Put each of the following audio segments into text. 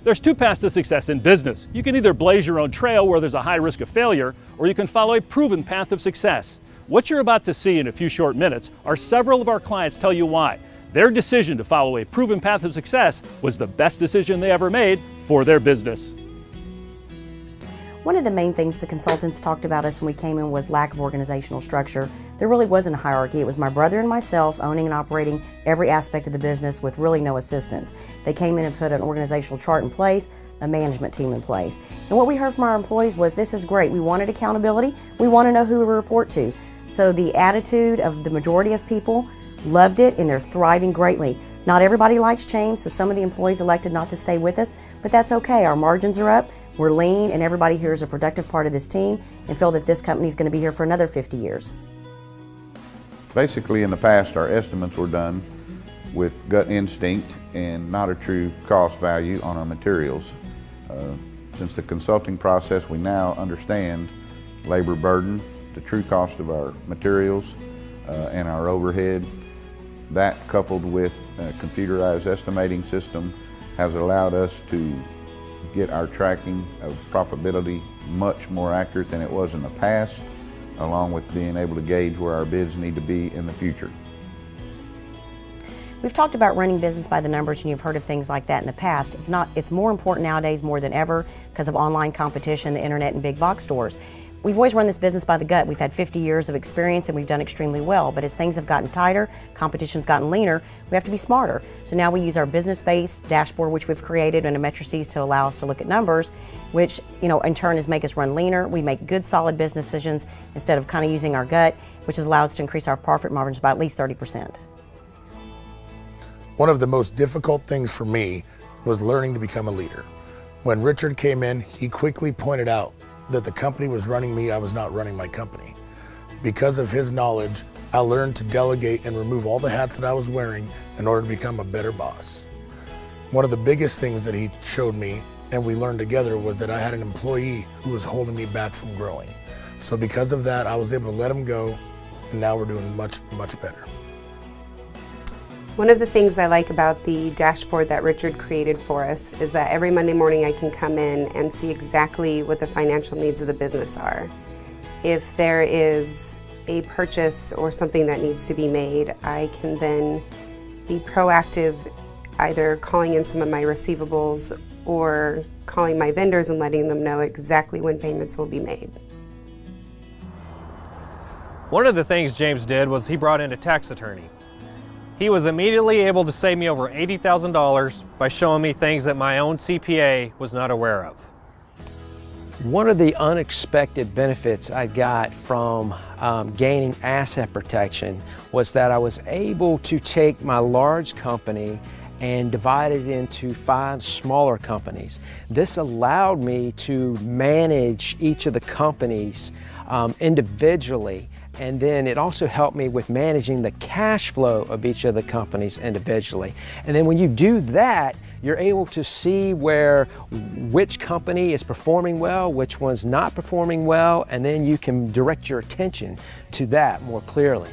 There's two paths to success in business. You can either blaze your own trail where there's a high risk of failure, or you can follow a proven path of success. What you're about to see in a few short minutes are several of our clients tell you why their decision to follow a proven path of success was the best decision they ever made for their business. One of the main things the consultants talked about us when we came in was lack of organizational structure. There really wasn't a hierarchy. It was my brother and myself owning and operating every aspect of the business with really no assistance. They came in and put an organizational chart in place, a management team in place. And what we heard from our employees was, this is great. We wanted accountability. We want to know who we report to. So the attitude of the majority of people loved it, and they're thriving greatly. Not everybody likes change, so some of the employees elected not to stay with us, but that's okay. Our margins are up. We're lean, and everybody here is a productive part of this team and feel that this company is going to be here for another 50 years. Basically, in the past, our estimates were done with gut instinct and not a true cost value on our materials. Since the consulting process, we now understand labor burden, the true cost of our materials, and our overhead. That, coupled with a computerized estimating system, has allowed us to get our tracking of profitability much more accurate than it was in the past, along with being able to gauge where our bids need to be in the future. We've talked about running business by the numbers, and you've heard of things like that in the past. It's more important nowadays more than ever because of online competition, the internet, and big box stores. We've always run this business by the gut. We've had 50 years of experience and we've done extremely well, but as things have gotten tighter, competition's gotten leaner, we have to be smarter. So now we use our business-based dashboard, which we've created, and a matrices to allow us to look at numbers, which in turn is make us run leaner. We make good, solid business decisions instead of kind of using our gut, which has allowed us to increase our profit margins by at least 30%. One of the most difficult things for me was learning to become a leader. When Richard came in, he quickly pointed out that the company was running me, I was not running my company. Because of his knowledge, I learned to delegate and remove all the hats that I was wearing in order to become a better boss. One of the biggest things that he showed me, and we learned together, was that I had an employee who was holding me back from growing. So because of that, I was able to let him go, and now we're doing much, much better. One of the things I like about the dashboard that Richard created for us is that every Monday morning I can come in and see exactly what the financial needs of the business are. If there is a purchase or something that needs to be made, I can then be proactive, either calling in some of my receivables or calling my vendors and letting them know exactly when payments will be made. One of the things James did was he brought in a tax attorney. He was immediately able to save me over $80,000 by showing me things that my own CPA was not aware of. One of the unexpected benefits I got from gaining asset protection was that I was able to take my large company and divide it into 5 smaller companies. This allowed me to manage each of the companies individually, and then it also helped me with managing the cash flow of each of the companies individually. And then when you do that, you're able to see which company is performing well, which one's not performing well, and then you can direct your attention to that more clearly.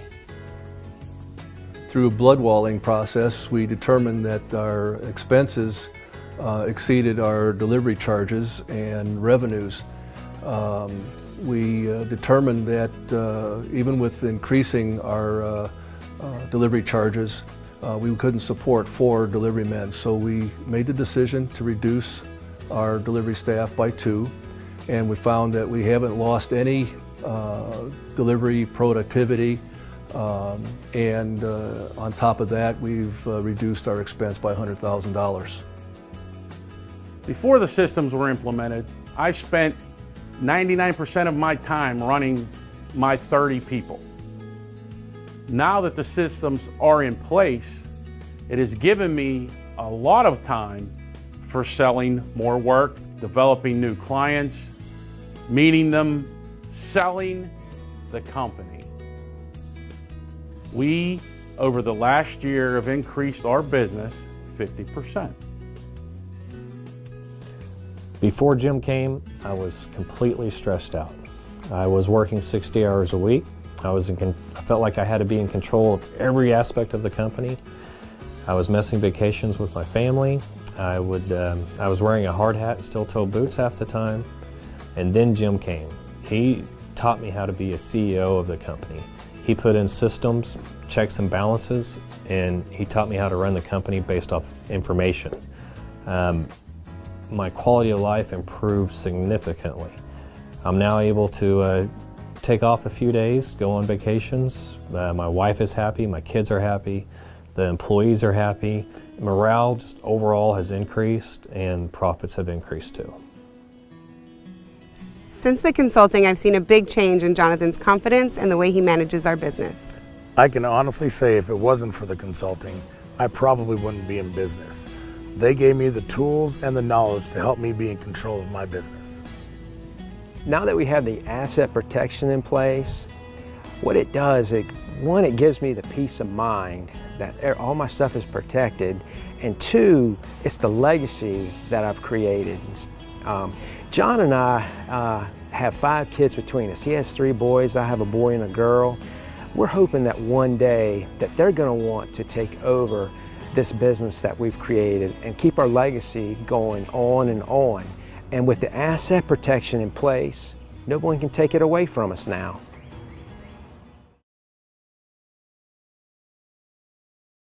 Through a blood walling process, we determined that our expenses exceeded our delivery charges and revenues. We determined that even with increasing our delivery charges, we couldn't support 4 delivery men. So we made the decision to reduce our delivery staff by 2, and we found that we haven't lost any delivery productivity. And on top of that, we've reduced our expense by $100,000. Before the systems were implemented, I spent 99% of my time running my 30 people. Now that the systems are in place, it has given me a lot of time for selling more work, developing new clients, meeting them, selling the company. We, over the last year, have increased our business 50%. Before Jim came, I was completely stressed out. I was working 60 hours a week. I felt like I had to be in control of every aspect of the company. I was missing vacations with my family. I was wearing a hard hat and steel-toe boots half the time. And then Jim came. He taught me how to be a CEO of the company. He put in systems, checks and balances, and he taught me how to run the company based off information. My quality of life improved significantly. I'm now able to take off a few days, go on vacations. My wife is happy, my kids are happy, the employees are happy. Morale just overall has increased and profits have increased too. Since the consulting, I've seen a big change in Jonathan's confidence and the way he manages our business. I can honestly say if it wasn't for the consulting, I probably wouldn't be in business. They gave me the tools and the knowledge to help me be in control of my business. Now that we have the asset protection in place, what it does, one, it gives me the peace of mind that all my stuff is protected, and two, it's the legacy that I've created. John and I have 5 kids between us. He has 3 boys, I have a boy and a girl. We're hoping that one day that they're going to want to take over this business that we've created and keep our legacy going on and on. And with the asset protection in place, no one can take it away from us now.